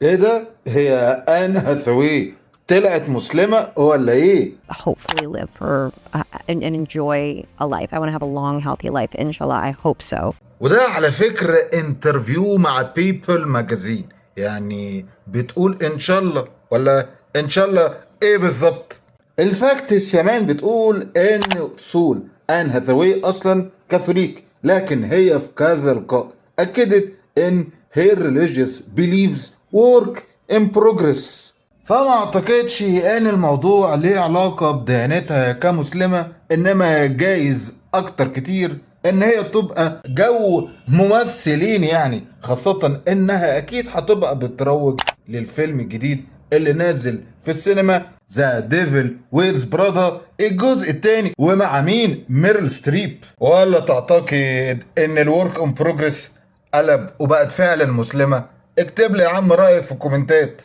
ايه ده؟ هي ان هاثاواي طلعت مسلمة ولا ايه؟ hopefully live for and enjoy a life. I want to have a long, healthy life. Inshallah, I hope so. وده على فكرة انترفيو مع بيبل ماجازين، يعني بتقول ان شاء الله ولا ان شاء الله ايه بالظبط؟ الفاكتس يمان بتقول ان اصول ان هاثاواي اصلا كاثوليك، لكن هي في كذا لقاء اكدت ان her religious beliefs work in progress. فما اعتقدش ان الموضوع ليه علاقة بديانتها كمسلمة، انما جايز اكتر كتير ان هي تبقى جو ممثلين، يعني خاصة انها اكيد هتبقى بتروج للفيلم الجديد اللي نازل في السينما، ذا ديفل ويرز برادا الجزء التاني، ومع مين؟ ميرل ستريب. ولا تعتقد ان الورك اون بروجرس قلب وبقت فعلا مسلمة؟ اكتب لي يا عم رأيك في الكومنتات.